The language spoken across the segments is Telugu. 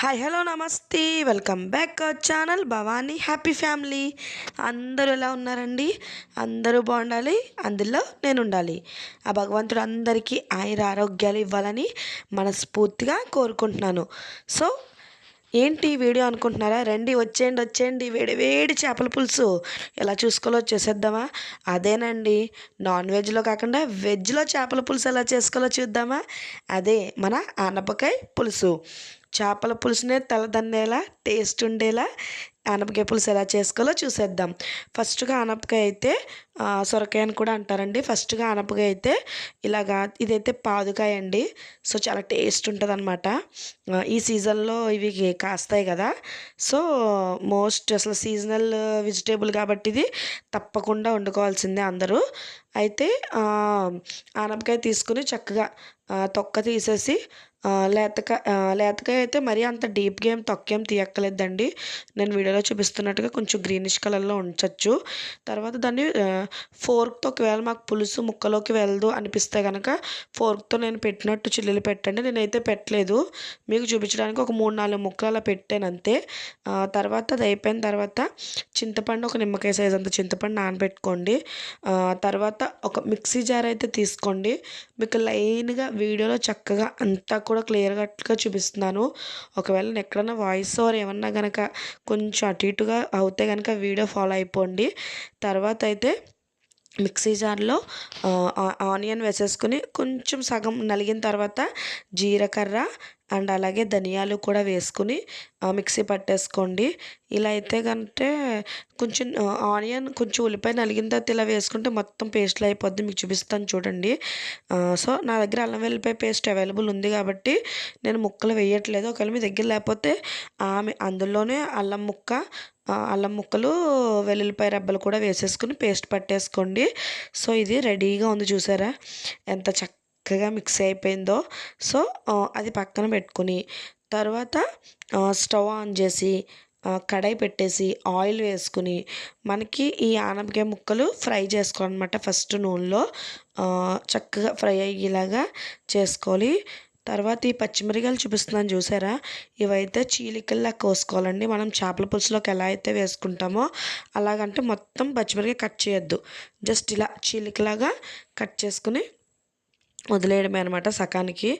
హాయ్ హలో నమస్తే welcome back our channel Bhavani happy family. అందరూ ఎలా ఉన్నారండి? అందరూ బాగుండాలి, అందులో నేను ఉండాలి. ఆ భగవంతుడు అందరికీ ఆయుర ఆరోగ్యాలు ఇవ్వాలని మనస్ఫూర్తిగా కోరుకుంటున్నాను. సో ఏంటి వీడియో అనుకుంటున్నారా? రండి వచ్చేయండి వేడి వేడి చేపల పులుసు ఎలా చూసుకోవాలో చేసేద్దామా? అదేనండి, నాన్ వెజ్లో కాకుండా వెజ్లో చేపల పులుసు ఎలా చేసుకోవాలో చూద్దామా? అదే మన ఆనపకాయ పులుసు. చేపల పులుసునే తలదన్నేలా టేస్ట్ ఉండేలా ఆనపకాయ పులుసు ఎలా చేసుకోవాలో చూసేద్దాం. ఫస్ట్గా ఆనపకాయ అయితే సొరకాయ అని కూడా అంటారండి. ఫస్ట్గా ఆనపకాయ అయితే ఇలాగా, ఇదైతే పాదుకాయ అండి. సో చాలా టేస్ట్ ఉంటుంది అనమాట. ఈ సీజన్లో ఇవి కాస్తాయి కదా. సో అసలు సీజనల్ వెజిటేబుల్ కాబట్టి ఇది తప్పకుండా వండుకోవాల్సిందే అందరూ. అయితే ఆనపకాయ తీసుకుని చక్కగా తొక్క తీసేసి, లేతకాయ అయితే మరీ అంత డీప్గా తొక్కేం తీయక్కలేదండి. నేను వీడియోలో చూపిస్తున్నట్టుగా కొంచెం గ్రీనిష్ కలర్లో ఉంచవచ్చు. తర్వాత దాన్ని ఫోర్క్తో, ఒకవేళ మాకు పులుసు ముక్కలోకి వెళ్ళదు అనిపిస్తే కనుక ఫోర్క్తో నేను పెట్టినట్టు చిల్లులు పెట్టండి. నేనైతే పెట్టలేదు, మీకు చూపించడానికి ఒక 3-4 ముక్కలు అలా పెట్టాను అంతే. తర్వాత అది అయిపోయిన తర్వాత చింతపండు, ఒక నిమ్మకాయ సైజ్ అంత చింతపండు నానబెట్టుకోండి. తర్వాత ఒక మిక్సీ జార్ అయితే తీసుకోండి. మీకు లైన్గా వీడియోలో చక్కగా అంతా కూడా క్లియర్గా చూపిస్తున్నాను. ఒకవేళ నేను ఎక్కడన్నా వాయిస్ ఓవర్ ఏమన్నా కనుక కొంచెం అటు ఇటుగా అవుతే కనుక వీడియో ఫాలో అయిపోండి. తర్వాత అయితే మిక్సీ జార్లో ఆనియన్ వేసేసుకుని కొంచెం సగం నలిగిన తర్వాత జీలకర్ర అండ్ అలాగే ధనియాలు కూడా వేసుకుని మిక్సీ పట్టేసుకోండి. ఇలా అయితే కంటే కొంచెం ఆనియన్, కొంచెం ఉల్లిపాయ నలిగిన తర్వాత ఇలా వేసుకుంటే మొత్తం పేస్ట్లో అయిపోద్ది. మీకు చూపిస్తాను చూడండి. సో నా దగ్గర అల్లం వెల్లిపాయ పేస్ట్ అవైలబుల్ ఉంది కాబట్టి నేను ముక్కలు వేయట్లేదు. ఒకవేళ మీ దగ్గర లేకపోతే అందులోనే అల్లం ముక్కలు, వెల్లుల్లిపాయ రెబ్బలు కూడా వేసేసుకుని పేస్ట్ పట్టేసుకోండి. సో ఇది రెడీగా ఉంది, చూసారా ఎంత చక్కగా మిక్స్ అయిపోయిందో. సో అది పక్కన పెట్టుకుని తర్వాత స్టవ్ ఆన్ చేసి కడాయి పెట్టేసి ఆయిల్ వేసుకుని మనకి ఈ ఆనపకాయ ముక్కలు ఫ్రై చేసుకోవాలన్నమాట. ఫస్ట్ నూనెలో చక్కగా ఫ్రై అయ్యేలాగా చేసుకోవాలి. తర్వాత ఈ పచ్చిమిరకాయలు చూపిస్తున్నాను చూసారా, ఇవైతే చీలికల్లా కోసుకోవాలండి. మనం చేపల పులుసులోకి ఎలా అయితే వేసుకుంటామో అలాగంటే మొత్తం పచ్చిమిరకాయ కట్ చేయొద్దు, జస్ట్ ఇలా చీలికలాగా కట్ చేసుకుని వదిలేయడమే అనమాట సకానికి.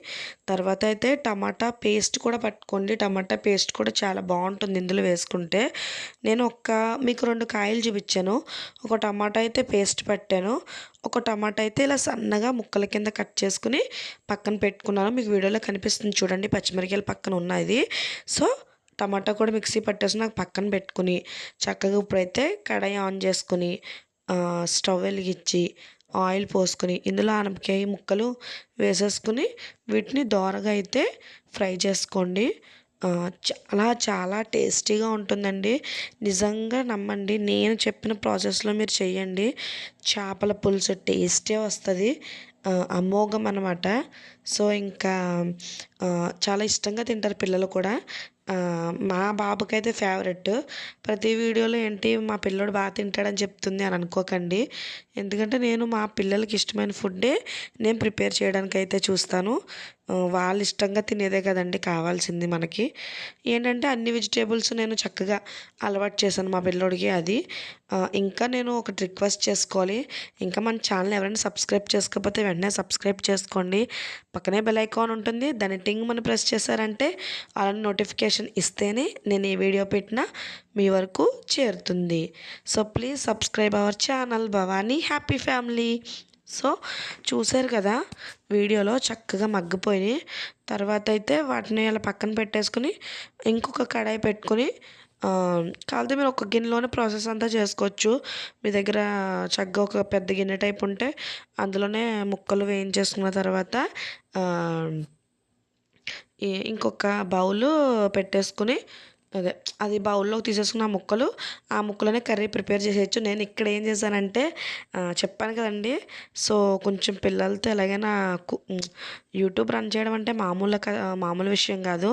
తర్వాత అయితే టమాటా పేస్ట్ కూడా పట్టుకోండి. టమాటా పేస్ట్ కూడా చాలా బాగుంటుంది ఇందులో వేసుకుంటే. నేను మీకు 2 కాయలు చూపించాను. ఒక టమాటా అయితే పేస్ట్ పట్టాను, ఒక టమాటా అయితే ఇలా సన్నగా ముక్కల కింద కట్ చేసుకుని పక్కన పెట్టుకున్నాను. మీకు వీడియోలో కనిపిస్తుంది చూడండి, పచ్చిమిరకాయలు పక్కన ఉన్నాయి. సో టమాటా కూడా మిక్సీ పట్టేసి నాకు పక్కన పెట్టుకుని చక్కగా ఇప్పుడైతే కడాయి ఆన్ చేసుకుని స్టవ్ వెలిగించి ఆయిల్ పోసుకుని ఇందులో ఆనపకాయ ముక్కలు వేసేసుకుని వీటిని దోరగా అయితే ఫ్రై చేసుకోండి. చాలా చాలా టేస్టీగా ఉంటుందండి. నిజంగా నమ్మండి, నేను చెప్పిన ప్రాసెస్లో మీరు చేయండి, చేపల పులుసు టేస్టే వస్తుంది, అమోఘం అనమాట. సో ఇంకా చాలా ఇష్టంగా తింటారు పిల్లలు కూడా. మా బాబుకైతే ఫేవరెట్. ప్రతి వీడియోలో ఏంటి మా పిల్లోడు బాగా తింటాడని చెప్తుంది అని అనుకోకండి. ఎందుకంటే నేను మా పిల్లలకి ఇష్టమైన ఫుడ్డే నేను ప్రిపేర్ చేయడానికి అయితే చూస్తాను. వాళ్ళు ఇష్టంగా తినేదే కదండి కావాల్సింది మనకి. ఏంటంటే అన్ని వెజిటేబుల్స్ నేను చక్కగా అలవాటు చేశాను మా పిల్లోడికి. అది ఇంకా నేను ఒకటి రిక్వెస్ట్ చేసుకోవాలి, ఇంకా మన ఛానల్ ఎవరైనా సబ్స్క్రైబ్ చేసుకోకపోతే వెంటనే సబ్స్క్రైబ్ చేసుకోండి. పక్కనే బెల్ ఐకాన్ ఉంటుంది, దాన్ని టింగ్ మనం ప్రెస్ చేశారంటే అలా నోటిఫికేషన్ ఇస్తేనే నేను ఏ వీడియో పెట్టినా మీ వరకు చేరుతుంది. So please subscribe our channel Bhavani happy family. So చూసారు కదా, వీడియోలో చక్కగా మగ్గిపోయి తర్వాత అయితే వాటిని అలా పక్కన పెట్టేసుకుని ఇంకొక కడాయి పెట్టుకుని కాకపోతే మీరు ఒక గిన్నెలోనే ప్రాసెస్ అంతా చేసుకోవచ్చు. మీ దగ్గర చక్కగా ఒక పెద్ద గిన్నె టైప్ ఉంటే అందులోనే ముక్కలు వేయించేసుకున్న తర్వాత ఇంకొక బౌలు పెట్టేసుకుని అది బౌల్లోకి తీసేసుకున్న ఆ ముక్కలోనే కర్రీ ప్రిపేర్ చేసేయచ్చు. నేను ఇక్కడ ఏం చేశానంటే చెప్పాను కదండి, సో కొంచెం పిల్లలతో ఎలాగైనా యూట్యూబ్ రన్ చేయడం అంటే మామూలు విషయం కాదు.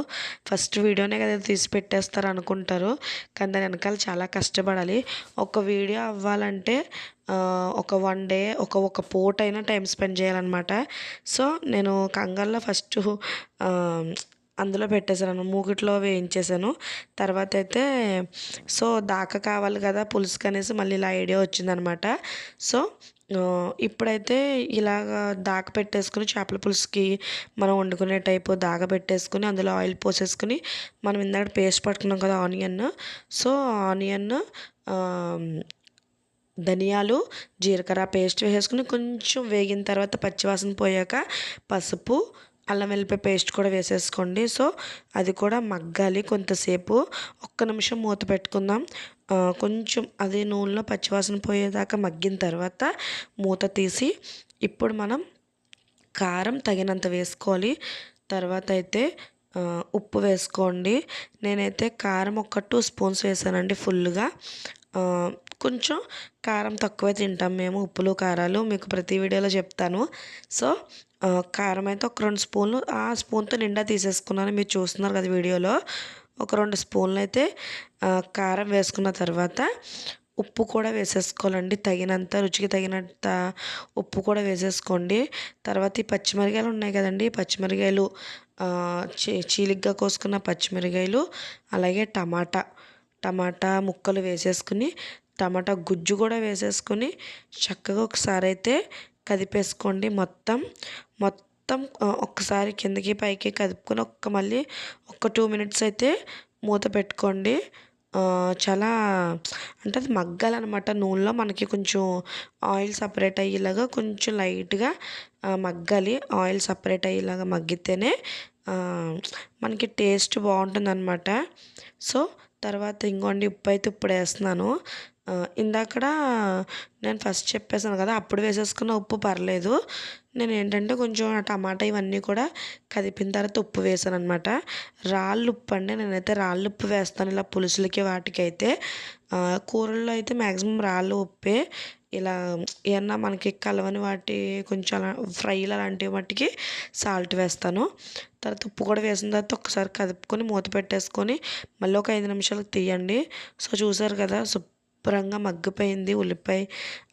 ఫస్ట్ వీడియోనే కదా తీసి పెట్టేస్తారు అనుకుంటారు, కానీ దాని వెనకాల చాలా కష్టపడాలి. ఒక వీడియో అవ్వాలంటే ఒక 1 డే ఒక పూట అయినా టైం స్పెండ్ చేయాలన్నమాట. సో నేను కంగారులో ఫస్ట్ అందులో పెట్టేసాను, మూకిట్లో వేయించేసాను. తర్వాత అయితే సో దాకా కావాలి కదా పులుసుకి అనేసి మళ్ళీ ఇలా ఐడియా వచ్చిందనమాట. సో ఇప్పుడైతే ఇలాగ దాక పెట్టేసుకుని చేపల పులుసుకి మనం వండుకునే టైపు దాక పెట్టేసుకుని అందులో ఆయిల్ పోసేసుకుని మనం ఇందాక పేస్ట్ పట్టుకున్నాం కదా ఆనియన్, సో ఆనియన్, ధనియాలు, జీలకర్ర పేస్ట్ వేసేసుకుని కొంచెం వేగిన తర్వాత పచ్చివాసన పోయాక పసుపు, అల్లం వెల్లిపాయ పేస్ట్ కూడా వేసేసుకోండి. సో అది కూడా మగ్గాలి కొంతసేపు, ఒక్క నిమిషం మూత పెట్టుకుందాం. కొంచెం అది నూనెలో పచ్చివాసన పోయేదాకా మగ్గిన తర్వాత మూత తీసి ఇప్పుడు మనం కారం తగినంత వేసుకోవాలి. తర్వాత అయితే ఉప్పు వేసుకోండి. నేనైతే కారం ఒక 2 స్పూన్స్ వేసానండి ఫుల్గా. కొంచెం కారం తక్కువే తింటాం మేము, ఉప్పులు కారాలు మీకు ప్రతి వీడియోలో చెప్తాను. సో కారం అయితే ఒక 2 స్పూన్లు, ఆ స్పూన్తో నిండా తీసేసుకున్నాను, మీరు చూస్తున్నారు కదా వీడియోలో. ఒక 2 స్పూన్లు అయితే కారం వేసుకున్న తర్వాత ఉప్పు కూడా వేసేసుకోవాలండి, తగినంత రుచికి తగినంత ఉప్పు కూడా వేసేసుకోండి. తర్వాత ఈ పచ్చిమిరకాయలు ఉన్నాయి కదండి, పచ్చిమిరకాయలు చీలిగ్గా కోసుకున్న పచ్చిమిరకాయలు, అలాగే టమాటా ముక్కలు వేసేసుకుని టమాటా గుజ్జు కూడా వేసేసుకొని చక్కగా ఒకసారి అయితే కదిపేసుకోండి. మొత్తం ఒక్కసారి కిందకి పైకి కదుపుకొని మళ్ళీ ఒక 2 మినిట్స్ అయితే మూత పెట్టుకోండి. చాలా అంటే అది మగ్గాలన్నమాట నూనెలో, మనకి కొంచెం ఆయిల్ సపరేట్ అయ్యేలాగా కొంచెం లైట్గా మగ్గాలి. ఆయిల్ సపరేట్ అయ్యేలాగా మగ్గితేనే మనకి టేస్ట్ బాగుంటుందన్నమాట. సో తర్వాత ఇంకోండి ఉప్పు అయితే ఇప్పుడు వేస్తున్నాను. ఇందాకడ నేను ఫస్ట్ చెప్పేసాను కదా, అప్పుడు వేసేసుకున్న ఉప్పు పర్లేదు. నేను ఏంటంటే కొంచెం టమాటా ఇవన్నీ కూడా కదిపిన తర్వాత ఉప్పు వేసాను అనమాట. రాళ్ళు ఉప్పు అండి, నేనైతే రాళ్ళు ఉప్పు వేస్తాను ఇలా పులుసులకి వాటికైతే. కూరల్లో అయితే మ్యాక్సిమం రాళ్ళు ఉప్పే. ఇలా ఏమన్నా మనకి కలవని వాటి కొంచెం అలా ఫ్రైలు అలాంటి వాటికి సాల్ట్ వేస్తాను. తర్వాత ఉప్పు కూడా వేసిన తర్వాత ఒకసారి కదుపుకొని మూత పెట్టేసుకొని మళ్ళీ ఒక 5 నిమిషాలకు తీయండి. సో చూసారు కదా శుభ్రంగా మగ్గిపోయింది, ఉల్లిపాయ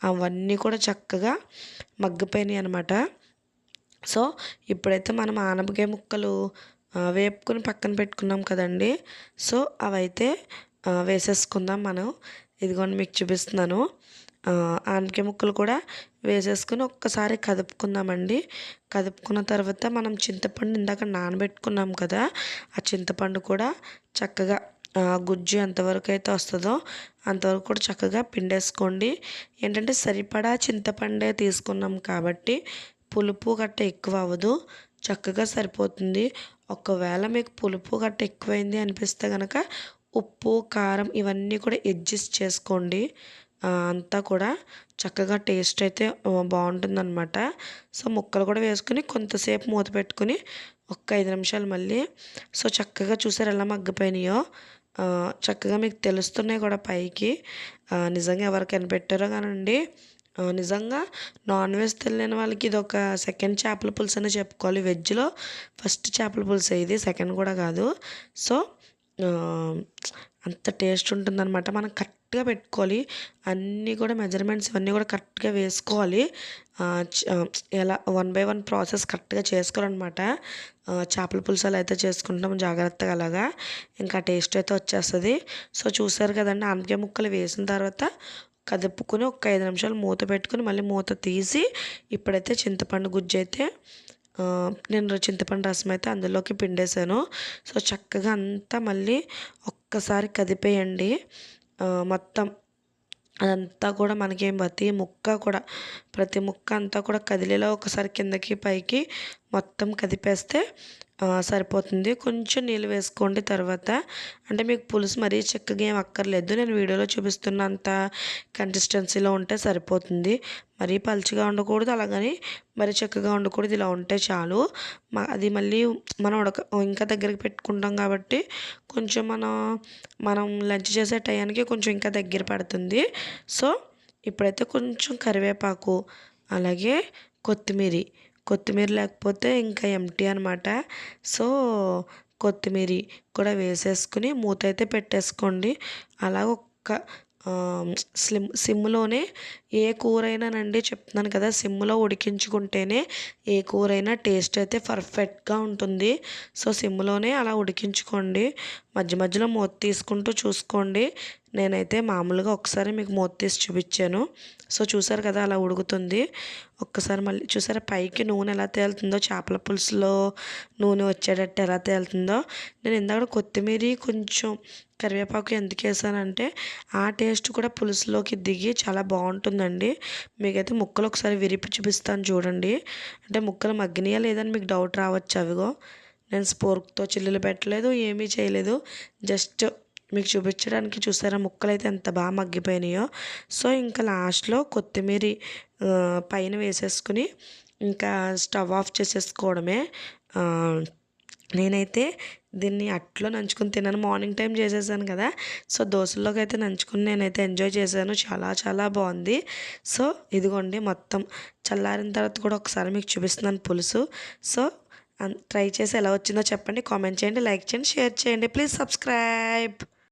అవన్నీ కూడా చక్కగా మగ్గిపోయినాయి అనమాట. సో ఇప్పుడైతే మనం ఆనపకాయ ముక్కలు వేపుకొని పక్కన పెట్టుకున్నాం కదండి, సో అవైతే వేసేసుకుందాం మనం. ఇదిగోండి మీకు చూపిస్తున్నాను. ఆనపకాయ ముక్కలు కూడా వేసేసుకొని ఒక్కసారి కదుపుకుందామండి. కదుపుకున్న తర్వాత మనం చింతపండు ఇందాక నానబెట్టుకున్నాం కదా, ఆ చింతపండు కూడా చక్కగా గుజ్జు ఎంతవరకు అయితే వస్తుందో అంతవరకు కూడా చక్కగా పిండేసుకోండి. ఏంటంటే సరిపడా చింతపండే తీసుకున్నాం కాబట్టి పులుపు గట్ట ఎక్కువ అవ్వదు, చక్కగా సరిపోతుంది. ఒకవేళ మీకు పులుపు గట్ట ఎక్కువైంది అనిపిస్తే కనుక ఉప్పు కారం ఇవన్నీ కూడా అడ్జస్ట్ చేసుకోండి. అంతా కూడా చక్కగా టేస్ట్ అయితే బాగుంటుందన్నమాట. సో ముక్కలు కూడా వేసుకుని కొంతసేపు మూత పెట్టుకుని ఒక 5 నిమిషాలు మళ్ళీ. సో చక్కగా చూసారు ఎలా మగ్గిపోయినాయో, చక్కగా మీకు తెలుస్తున్నాయి కూడా పైకి. నిజంగా ఎవరు కనిపెట్టారో కానండి, నిజంగా నాన్ వెజ్ తెలియని వాళ్ళకి ఇది ఒక సెకండ్ చేపల పులుసు అని చెప్పుకోవాలి. వెజ్లో ఫస్ట్ చేపల పులుసు ఇది, సెకండ్ కూడా కాదు. సో అంత టేస్ట్ ఉంటుందన్నమాట. మనం కరెక్ట్గా పెట్టుకోవాలి, అన్నీ కూడా మెజర్మెంట్స్ ఇవన్నీ కూడా కరెక్ట్గా వేసుకోవాలి. ఎలా 1 బై 1 ప్రాసెస్ కరెక్ట్గా చేసుకోవాలన్నమాట. చేపల పులుసు అలా అయితే చేసుకుంటాం జాగ్రత్తగా, అలాగా ఇంకా టేస్ట్ అయితే వచ్చేస్తుంది. సో చూసారు కదండి, ఆనపకాయ ముక్కలు వేసిన తర్వాత కదుపుకొని ఒక 5 నిమిషాలు మూత పెట్టుకుని మళ్ళీ మూత తీసి ఇప్పుడైతే చింతపండు గుజ్జు అయితే నేను చింతపండు రసం అయితే అందులోకి పిండేశాను. సో చక్కగా అంతా మళ్ళీ ఒక్కసారి కదిపేయండి. మొత్తం అదంతా కూడా మనకి ప్రతి ముక్క అంతా కూడా కదిలేలా ఒకసారి కిందకి పైకి మొత్తం కదిపేస్తే సరిపోతుంది. కొంచెం నీళ్ళు వేసుకోండి తర్వాత, అంటే మీకు పులుసు మరీ చిక్కగా ఏం అక్కర్లేదు, నేను వీడియోలో చూపిస్తున్నంత కన్సిస్టెన్సీలో ఉంటే సరిపోతుంది. మరీ పలుచగా ఉండకూడదు, అలాగని మరీ చిక్కగా ఉండకూడదు, ఇలా ఉంటే చాలు. అది మళ్ళీ మనం ఇంకా దగ్గరికి పెట్టుకుంటాం కాబట్టి కొంచెం మనం లంచ్ చేసే టయానికి కొంచెం ఇంకా దగ్గర పడుతుంది. సో ఇప్పుడైతే కొంచెం కరివేపాకు, అలాగే కొత్తిమీర లేకపోతే ఇంకా ఎంటీ అనమాట. సో కొత్తిమీర కూడా వేసేసుకుని మూత అయితే పెట్టేసుకోండి. అలాగ సిమ్లోనే ఏ కూరైనానండి చెప్తున్నాను కదా, సిమ్లో ఉడికించుకుంటేనే ఏ కూరైనా టేస్ట్ అయితే పర్ఫెక్ట్గా ఉంటుంది. సో సిమ్లోనే అలా ఉడికించుకోండి. మధ్య మధ్యలో మూత తీసుకుంటూ చూసుకోండి. నేనైతే మామూలుగా ఒకసారి మీకు మూత తీసి చూపించాను. సో చూసారు కదా అలా ఉడుకుతుంది. ఒక్కసారి మళ్ళీ చూసారా పైకి నూనె ఎలా తేలుతుందో, చేపల పులుసులో నూనె వచ్చేటట్టు ఎలా తేలుతుందో. నేను ఇందాక కొత్తిమీర కొంచెం కరివేపాకు ఎందుకు వేసానంటే ఆ టేస్ట్ కూడా పులుసులోకి దిగి చాలా బాగుంటుందండి. మీకైతే ముక్కలు ఒకసారి విరిపి చూపిస్తాను చూడండి. అంటే ముక్కలు మగ్గినాయా లేదని మీకు డౌట్ రావచ్చు. అవిగో నేను స్పోర్క్తో చిల్లులు పెట్టలేదు, ఏమీ చేయలేదు. జస్ట్ మీకు చూపించడానికి చూసారా ముక్కలు అయితే ఎంత బాగా మగ్గిపోయినాయో. సో ఇంకా లాస్ట్లో కొత్తిమీర పైన వేసేసుకుని ఇంకా స్టవ్ ఆఫ్ చేసేసుకోవడమే. నేనైతే దీన్ని అట్లో నంచుకొని తిన్నాను. మార్నింగ్ టైం చేసేసాను కదా, సో దోశల్లోకి అయితే నంచుకుని నేనైతే ఎంజాయ్ చేశాను. చాలా చాలా బాగుంది. సో ఇదిగోండి మొత్తం చల్లారిన తర్వాత కూడా ఒకసారి మీకు చూపిస్తున్నాను పులుసు. సో ట్రై చేసి ఎలా వచ్చిందో చెప్పండి, కామెంట్ చేయండి, లైక్ చేయండి, షేర్ చేయండి. Please subscribe.